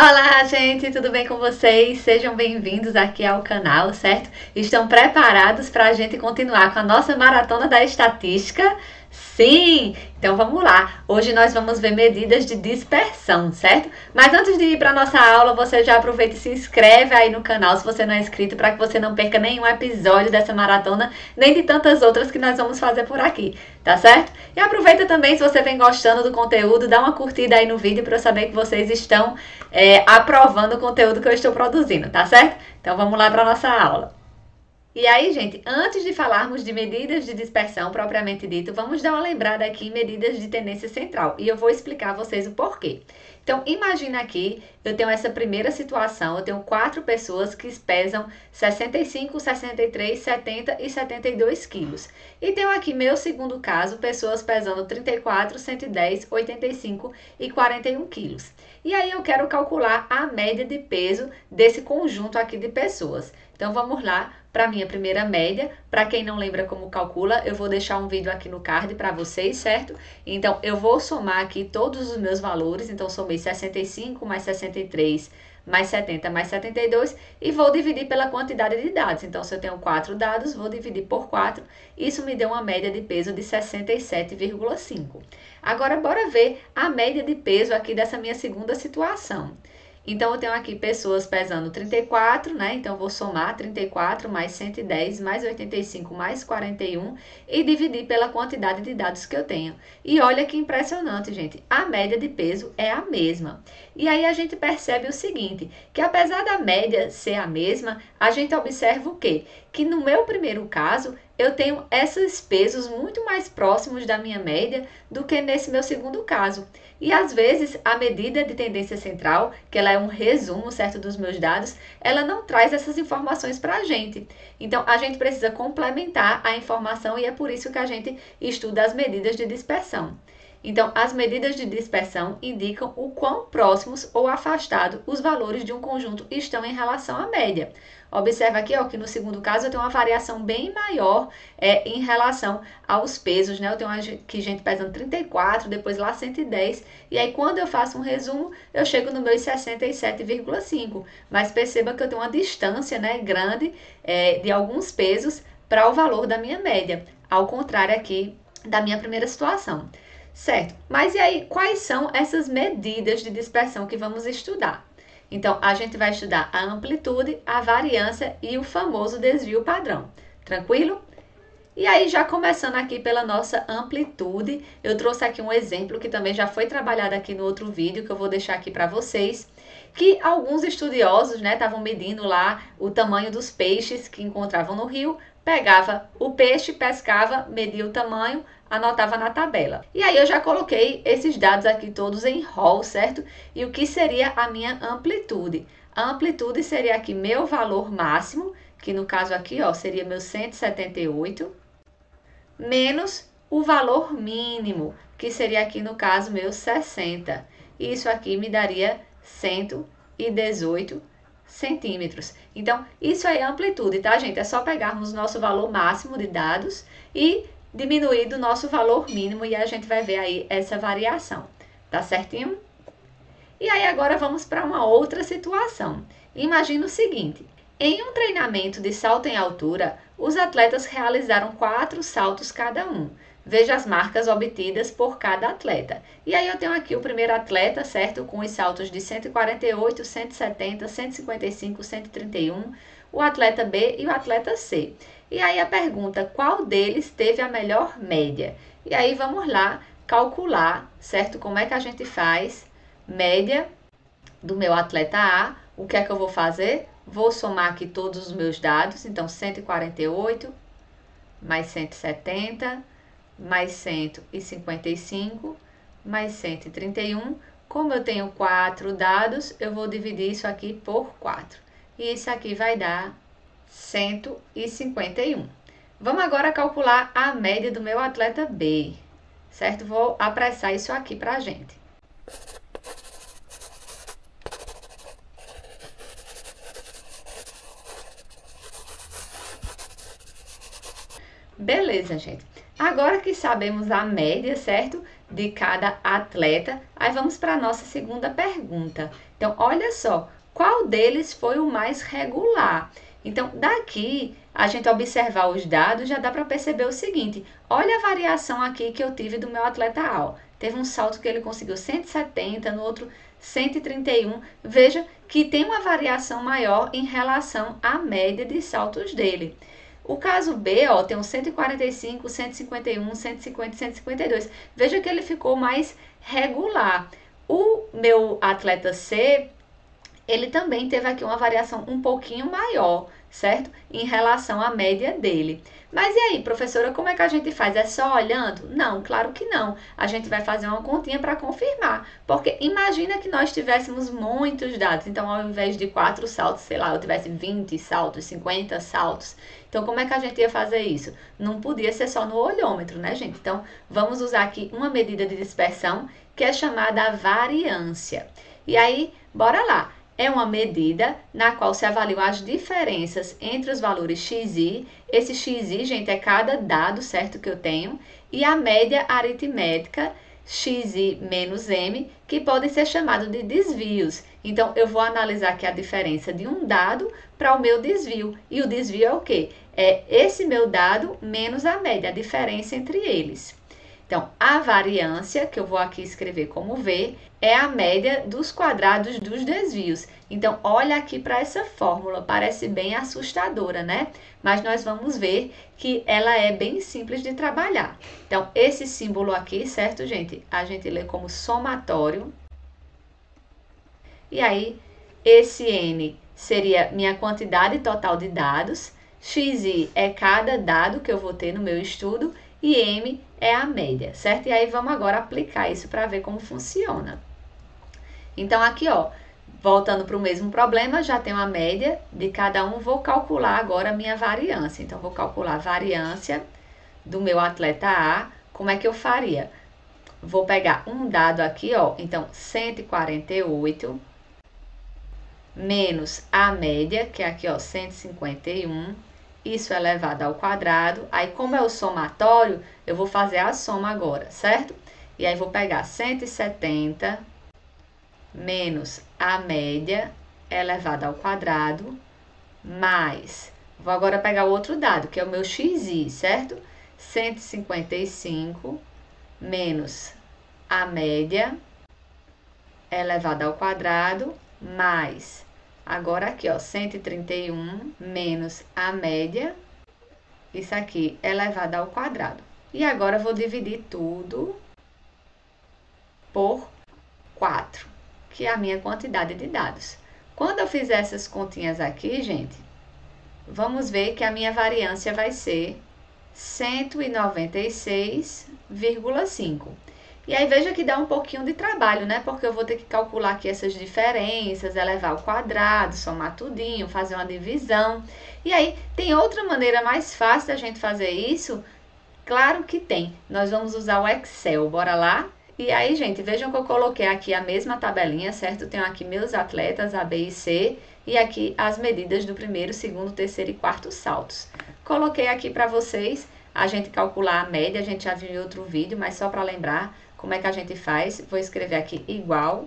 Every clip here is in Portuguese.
Olá, gente, tudo bem com vocês? Sejam bem-vindos aqui ao canal, certo? Estão preparados para a gente continuar com a nossa maratona da estatística? Sim! Então vamos lá. Hoje nós vamos ver medidas de dispersão, certo? Mas antes de ir para a nossa aula, você já aproveita e se inscreve aí no canal se você não é inscrito, para que você não perca nenhum episódio dessa maratona, nem de tantas outras que nós vamos fazer por aqui, tá certo? E aproveita também, se você vem gostando do conteúdo, dá uma curtida aí no vídeo para eu saber que vocês estão aprovando o conteúdo que eu estou produzindo, tá certo? Então vamos lá para a nossa aula. E aí, gente, antes de falarmos de medidas de dispersão propriamente dito, vamos dar uma lembrada aqui em medidas de tendência central. E eu vou explicar a vocês o porquê. Então, imagina aqui, eu tenho essa primeira situação, eu tenho 4 pessoas que pesam 65, 63, 70 e 72 quilos. E tenho aqui meu segundo caso, pessoas pesando 34, 110, 85 e 41 quilos. E aí eu quero calcular a média de peso desse conjunto aqui de pessoas. Então vamos lá para a minha primeira média. Para quem não lembra como calcula, eu vou deixar um vídeo aqui no card para vocês, certo? Então eu vou somar aqui todos os meus valores. Então somei 65 mais 63 mais 70 mais 72 e vou dividir pela quantidade de dados. Então se eu tenho 4 dados, vou dividir por 4. Isso me deu uma média de peso de 67,5. Agora bora ver a média de peso aqui dessa minha segunda situação. Então, eu tenho aqui pessoas pesando 34, né? Então, eu vou somar 34 mais 110 mais 85 mais 41 e dividir pela quantidade de dados que eu tenho. E olha que impressionante, gente. A média de peso é a mesma. E aí, a gente percebe o seguinte, que apesar da média ser a mesma, a gente observa o quê? Que no meu primeiro caso, eu tenho esses pesos muito mais próximos da minha média do que nesse meu segundo caso. E às vezes a medida de tendência central, que ela é um resumo, certo, dos meus dados, ela não traz essas informações para a gente. Então a gente precisa complementar a informação e é por isso que a gente estuda as medidas de dispersão. Então, as medidas de dispersão indicam o quão próximos ou afastados os valores de um conjunto estão em relação à média. Observa aqui, ó, que no segundo caso eu tenho uma variação bem maior em relação aos pesos, né? Eu tenho aqui gente pesando 34, depois lá 110, e aí quando eu faço um resumo, eu chego no meu 67,5. Mas perceba que eu tenho uma distância, né, grande de alguns pesos para o valor da minha média, ao contrário aqui da minha primeira situação. Certo, mas e aí, quais são essas medidas de dispersão que vamos estudar? Então, a gente vai estudar a amplitude, a variância e o famoso desvio padrão. Tranquilo? E aí, já começando aqui pela nossa amplitude, eu trouxe aqui um exemplo que também já foi trabalhado aqui no outro vídeo, que eu vou deixar aqui para vocês, que alguns estudiosos, né, estavam medindo lá o tamanho dos peixes que encontravam no rio, pegava o peixe, pescava, media o tamanho, anotava na tabela. E aí eu já coloquei esses dados aqui todos em rol, certo? E o que seria a minha amplitude? A amplitude seria aqui meu valor máximo, que no caso aqui, ó, seria meu 178, menos o valor mínimo, que seria aqui no caso meu 60. Isso aqui me daria 118 centímetros. Então, isso aí é amplitude, tá, gente? É só pegarmos nosso valor máximo de dados e diminuir do nosso valor mínimo e a gente vai ver aí essa variação, tá certinho? E aí agora vamos para uma outra situação. Imagina o seguinte, em um treinamento de salto em altura, os atletas realizaram 4 saltos cada um. Veja as marcas obtidas por cada atleta. E aí eu tenho aqui o primeiro atleta, certo? Com os saltos de 148, 170, 155, 131, o atleta B e o atleta C. E aí a pergunta, qual deles teve a melhor média? E aí vamos lá calcular, certo? Como é que a gente faz média do meu atleta A? O que é que eu vou fazer? Vou somar aqui todos os meus dados, então 148 mais 170 mais 155 mais 131. Como eu tenho 4 dados, eu vou dividir isso aqui por 4. E isso aqui vai dar 151. Vamos agora calcular a média do meu atleta B, certo? Vou apressar isso aqui para a gente. Beleza, gente. Agora que sabemos a média, certo? de cada atleta. Aí vamos para a nossa segunda pergunta. Então, olha só, qual deles foi o mais regular? Então, daqui, a gente observar os dados, já dá para perceber o seguinte. Olha a variação aqui que eu tive do meu atleta A, ó. Teve um salto que ele conseguiu 170, no outro 131. Veja que tem uma variação maior em relação à média de saltos dele. O caso B, ó, tem um 145, 151, 150, 152. Veja que ele ficou mais regular. O meu atleta C, ele também teve aqui uma variação um pouquinho maior, certo? Em relação à média dele. Mas e aí, professora, como é que a gente faz? É só olhando? Não, claro que não. A gente vai fazer uma continha para confirmar. Porque imagina que nós tivéssemos muitos dados. Então, ao invés de 4 saltos, sei lá, eu tivesse 20 saltos, 50 saltos. Então, como é que a gente ia fazer isso? Não podia ser só no olhômetro, né, gente? Então, vamos usar aqui uma medida de dispersão que é chamada variância. E aí, bora lá. É uma medida na qual se avaliam as diferenças entre os valores xi. Esse xi, gente, é cada dado, certo, que eu tenho. E a média aritmética xi menos m, que podem ser chamados de desvios. Então, eu vou analisar aqui a diferença de um dado para o meu desvio. E o desvio é o quê? É esse meu dado menos a média, a diferença entre eles. Então, a variância, que eu vou aqui escrever como V, é a média dos quadrados dos desvios. Então, olha aqui para essa fórmula, parece bem assustadora, né? Mas nós vamos ver que ela é bem simples de trabalhar. Então, esse símbolo aqui, certo, gente? A gente lê como somatório. E aí, esse N seria minha quantidade total de dados. Xi é cada dado que eu vou ter no meu estudo. E M é a média, certo? E aí vamos agora aplicar isso para ver como funciona. Então aqui, ó, voltando para o mesmo problema, já tenho a média de cada um, vou calcular agora a minha variância. Então, vou calcular a variância do meu atleta A. Como é que eu faria? Vou pegar um dado aqui, ó, então 148 menos a média, que é aqui, ó, 151. Isso elevado ao quadrado. Aí, como é o somatório, eu vou fazer a soma agora, certo? E aí, vou pegar 170 menos a média elevado ao quadrado, mais... Vou agora pegar o outro dado, que é o meu xi, certo? 155 menos a média elevado ao quadrado, mais... Agora aqui, ó, 131 menos a média, isso aqui elevado ao quadrado. E agora eu vou dividir tudo por 4, que é a minha quantidade de dados. Quando eu fizer essas continhas aqui, gente, vamos ver que a minha variância vai ser 196,5. E aí, veja que dá um pouquinho de trabalho, né? Porque eu vou ter que calcular aqui essas diferenças, elevar ao quadrado, somar tudinho, fazer uma divisão. E aí, tem outra maneira mais fácil da gente fazer isso? Claro que tem. Nós vamos usar o Excel, bora lá? E aí, gente, vejam que eu coloquei aqui a mesma tabelinha, certo? Tenho aqui meus atletas, A, B e C, e aqui as medidas do primeiro, segundo, terceiro e quarto saltos. Coloquei aqui para vocês a gente calcular a média, a gente já viu em outro vídeo, mas só para lembrar como é que a gente faz. Vou escrever aqui igual,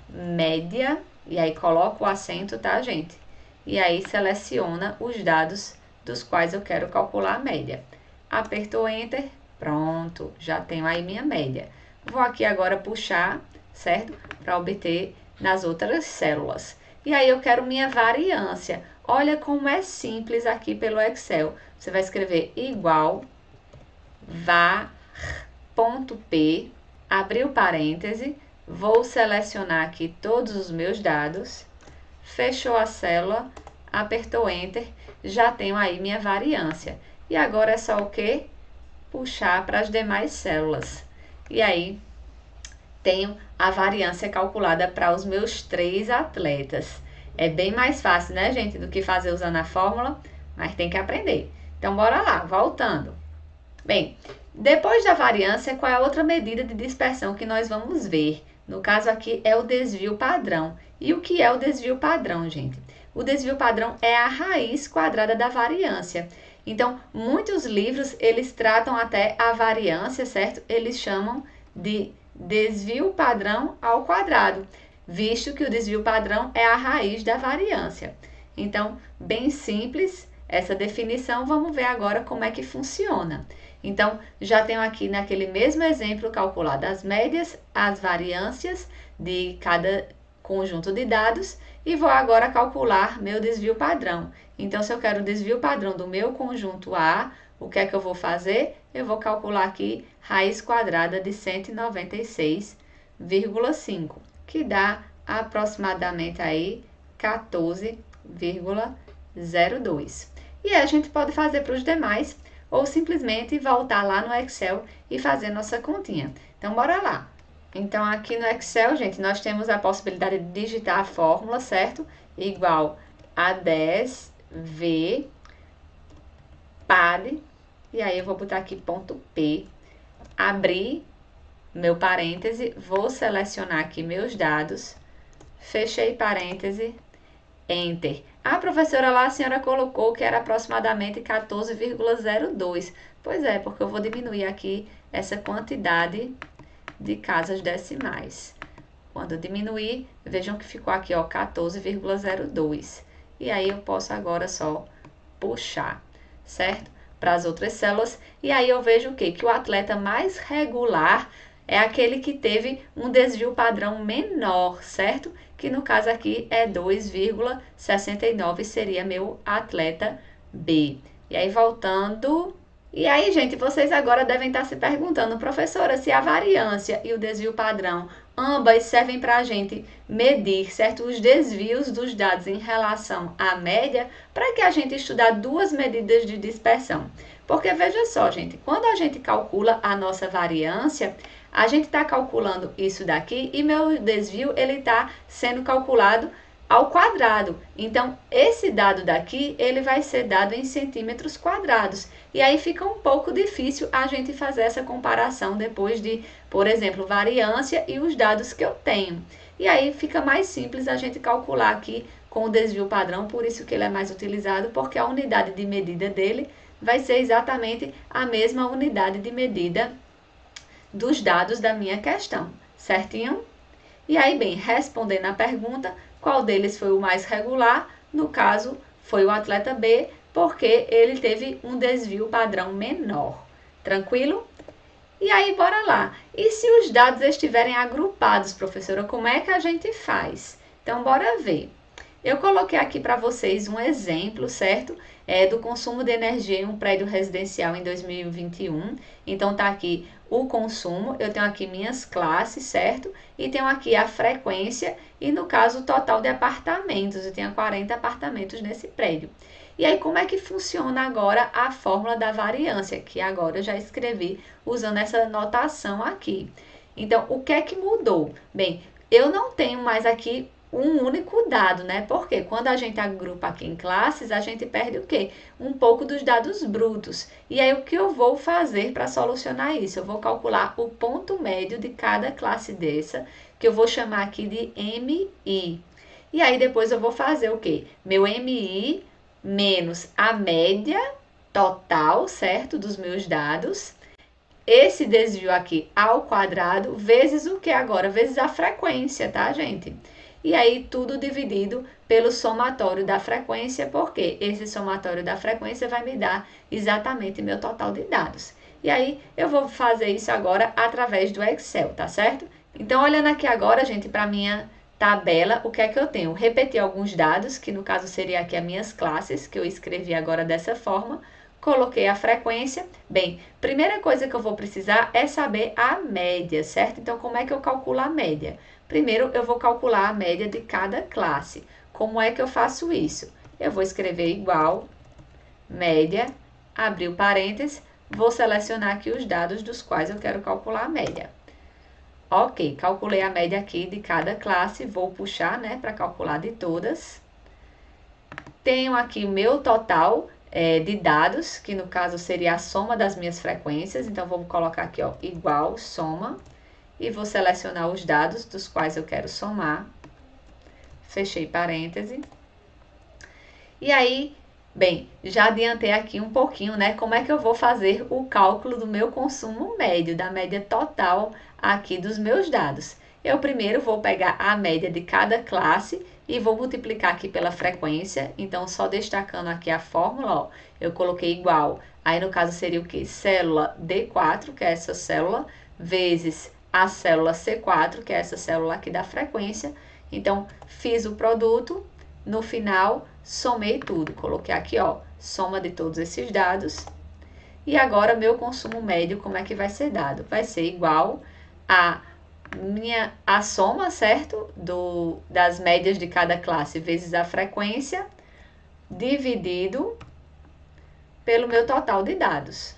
média, e aí coloco o acento, tá, gente? E aí seleciona os dados dos quais eu quero calcular a média. Apertou Enter, pronto, já tenho aí minha média. Vou aqui agora puxar, certo? Para obter nas outras células. E aí eu quero minha variância. Olha como é simples aqui pelo Excel. Você vai escrever igual var.p, abrir o parêntese, vou selecionar aqui todos os meus dados, fechou a célula, apertou Enter, já tenho aí minha variância. E agora é só o quê? Puxar para as demais células. E aí, tenho a variância calculada para os meus 3 atletas. É bem mais fácil, né, gente, do que fazer usando a fórmula, mas tem que aprender. Então, bora lá, voltando. Bem, depois da variância, qual é a outra medida de dispersão que nós vamos ver? No caso aqui, é o desvio padrão. E o que é o desvio padrão, gente? O desvio padrão é a raiz quadrada da variância. Então, muitos livros, eles tratam até a variância, certo? Eles chamam de desvio padrão ao quadrado, visto que o desvio padrão é a raiz da variância. Então, bem simples essa definição, vamos ver agora como é que funciona. Então, já tenho aqui naquele mesmo exemplo calculado as médias, as variâncias de cada conjunto de dados e vou agora calcular meu desvio padrão. Então, se eu quero o desvio padrão do meu conjunto A, o que é que eu vou fazer? Eu vou calcular aqui raiz quadrada de 196,5, que dá aproximadamente aí 14,02. E a gente pode fazer para os demais ou simplesmente voltar lá no Excel e fazer nossa continha. Então, bora lá. Então, aqui no Excel, gente, nós temos a possibilidade de digitar a fórmula, certo? Igual a 10V PAD, e aí eu vou botar aqui ponto P, abrir meu parêntese, vou selecionar aqui meus dados, fechei parêntese, Enter. Ah, professora, lá a senhora colocou que era aproximadamente 14,02. Pois é, porque eu vou diminuir aqui essa quantidade de casas decimais. Quando eu diminuir, vejam que ficou aqui, ó, 14,02. E aí eu posso agora só puxar, certo? Para as outras células. E aí eu vejo o quê? Que o atleta mais regular é aquele que teve um desvio padrão menor, certo? Que no caso aqui é 2,69, seria meu atleta B. E aí voltando... E aí, gente, vocês agora devem estar se perguntando, professora, se a variância e o desvio padrão, ambas servem para a gente medir, certo? Os desvios dos dados em relação à média, para que a gente estudar duas medidas de dispersão. Porque veja só, gente, quando a gente calcula a nossa variância, a gente está calculando isso daqui e meu desvio ele está sendo calculado ao quadrado. Então, esse dado daqui, ele vai ser dado em centímetros quadrados. E aí fica um pouco difícil a gente fazer essa comparação depois de, por exemplo, variância e os dados que eu tenho. E aí fica mais simples a gente calcular aqui com o desvio padrão, por isso que ele é mais utilizado, porque a unidade de medida dele vai ser exatamente a mesma unidade de medida dos dados da minha questão, certinho? E aí, bem, respondendo a pergunta, qual deles foi o mais regular? No caso, foi o atleta B, porque ele teve um desvio padrão menor. Tranquilo? E aí, bora lá. E se os dados estiverem agrupados, professora, como é que a gente faz? Então, bora ver. Eu coloquei aqui para vocês um exemplo, certo? Do consumo de energia em um prédio residencial em 2021. Então, tá aqui o consumo, eu tenho aqui minhas classes, certo? E tenho aqui a frequência e, no caso, o total de apartamentos. Eu tenho 40 apartamentos nesse prédio. E aí, como é que funciona agora a fórmula da variância? Que agora eu já escrevi usando essa notação aqui. Então, o que é que mudou? Bem, eu não tenho mais aqui um único dado, né? Porque quando a gente agrupa aqui em classes, a gente perde o quê? Um pouco dos dados brutos. E aí, o que eu vou fazer para solucionar isso? Eu vou calcular o ponto médio de cada classe dessa, que eu vou chamar aqui de MI. E aí, depois eu vou fazer o quê? Meu MI menos a média total, certo? Dos meus dados. Esse desvio aqui ao quadrado, vezes o que agora? Vezes a frequência, tá, gente? E aí, tudo dividido pelo somatório da frequência, porque esse somatório da frequência vai me dar exatamente meu total de dados. E aí, eu vou fazer isso agora através do Excel, tá certo? Então, olhando aqui agora, gente, para minha tabela, o que é que eu tenho? Repetir alguns dados, que no caso seria aqui as minhas classes, que eu escrevi agora dessa forma. Coloquei a frequência. Bem, primeira coisa que eu vou precisar é saber a média, certo? Então, como é que eu calculo a média? Primeiro, eu vou calcular a média de cada classe. Como é que eu faço isso? Eu vou escrever igual, média, abrir o parênteses, vou selecionar aqui os dados dos quais eu quero calcular a média. Ok, calculei a média aqui de cada classe, vou puxar, né, para calcular de todas. Tenho aqui o meu total de dados, que no caso seria a soma das minhas frequências. Então, vou colocar aqui, ó, igual, soma. E vou selecionar os dados dos quais eu quero somar. Fechei parêntese. E aí, Bem, já adiantei aqui um pouquinho, né? Como é que eu vou fazer o cálculo do meu consumo médio, da média total aqui dos meus dados. Eu primeiro vou pegar a média de cada classe e vou multiplicar aqui pela frequência. Então, só destacando aqui a fórmula, ó, eu coloquei igual. Aí, no caso, seria o quê? Célula D4, que é essa célula, vezes a célula C4, que é essa célula aqui da frequência. Então, fiz o produto, no final, somei tudo. Coloquei aqui, ó, soma de todos esses dados. E agora, meu consumo médio, como é que vai ser dado? Vai ser igual a soma, certo? Das médias de cada classe vezes a frequência, dividido pelo meu total de dados.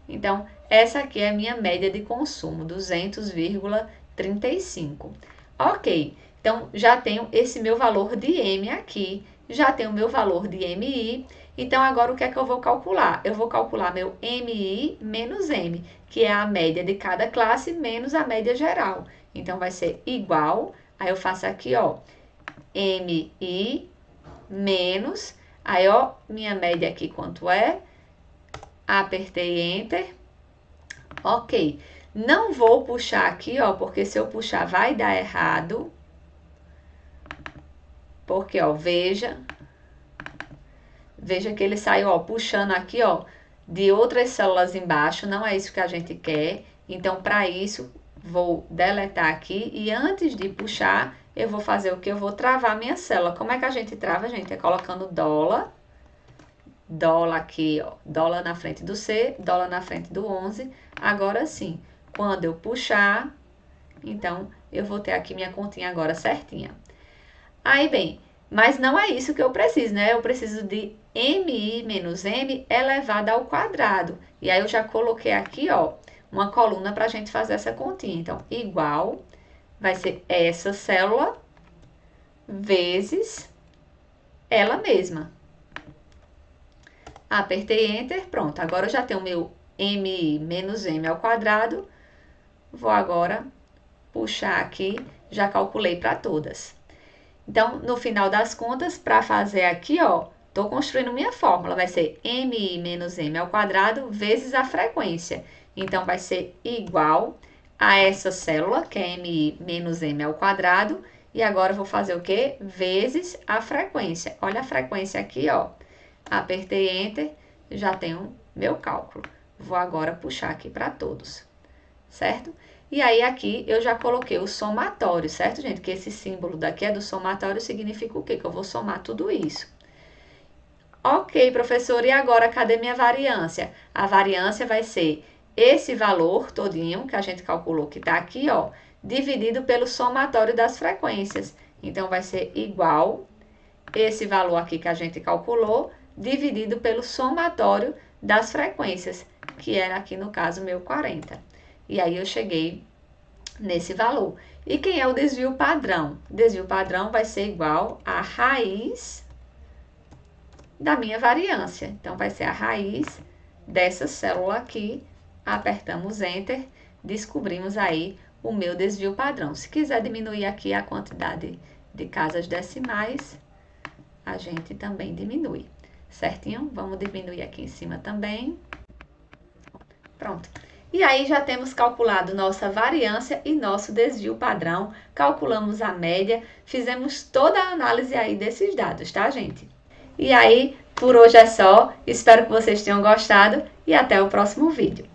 Então, essa aqui é a minha média de consumo, 200,35. Ok, então já tenho esse meu valor de M aqui, já tenho o meu valor de MI. Então, agora o que é que eu vou calcular? Eu vou calcular meu MI menos M, que é a média de cada classe menos a média geral. Então, vai ser igual, aí eu faço aqui, ó, MI menos, aí, ó, minha média aqui quanto é? Apertei Enter. Ok. Não vou puxar aqui, ó, porque se eu puxar vai dar errado. Porque, ó, veja que ele saiu, ó, puxando aqui, ó, de outras células embaixo. Não é isso que a gente quer. Então, para isso, vou deletar aqui. E antes de puxar, eu vou fazer o que? Eu vou travar minha célula. Como é que a gente trava, gente? É colocando dólar. Dólar aqui, ó, dólar na frente do C, dólar na frente do 11. Agora sim, quando eu puxar, então, eu vou ter aqui minha continha agora certinha. Aí, bem, mas não é isso que eu preciso, né? Eu preciso de MI menos M elevado ao quadrado. E aí, eu já coloquei aqui, ó, uma coluna para a gente fazer essa continha. Então, igual, vai ser essa célula vezes ela mesma. Apertei Enter, pronto. Agora eu já tenho o meu MI menos M ao quadrado. Vou agora puxar aqui, já calculei para todas. Então, no final das contas, para fazer aqui, ó, tô construindo minha fórmula. Vai ser MI menos M ao quadrado vezes a frequência. Então, vai ser igual a essa célula, que é MI menos M ao quadrado. E agora eu vou fazer o quê? Vezes a frequência. Olha a frequência aqui, ó. Apertei Enter, já tenho meu cálculo. Vou agora puxar aqui para todos, certo? E aí, aqui, eu já coloquei o somatório, certo, gente? Que esse símbolo daqui é do somatório, significa o quê? Que eu vou somar tudo isso. Ok, professor, e agora, cadê minha variância? A variância vai ser esse valor todinho, que a gente calculou, que tá aqui, ó, dividido pelo somatório das frequências. Então, vai ser igual esse valor aqui que a gente calculou, dividido pelo somatório das frequências, que era aqui no caso meu 40. E aí eu cheguei nesse valor. E quem é o desvio padrão? O desvio padrão vai ser igual à raiz da minha variância. Então, vai ser a raiz dessa célula aqui. Apertamos Enter, descobrimos aí o meu desvio padrão. Se quiser diminuir aqui a quantidade de casas decimais, a gente também diminui. Certinho? Vamos diminuir aqui em cima também. Pronto. E aí, já temos calculado nossa variância e nosso desvio padrão. Calculamos a média, fizemos toda a análise aí desses dados, tá, gente? E aí, por hoje é só. Espero que vocês tenham gostado e até o próximo vídeo.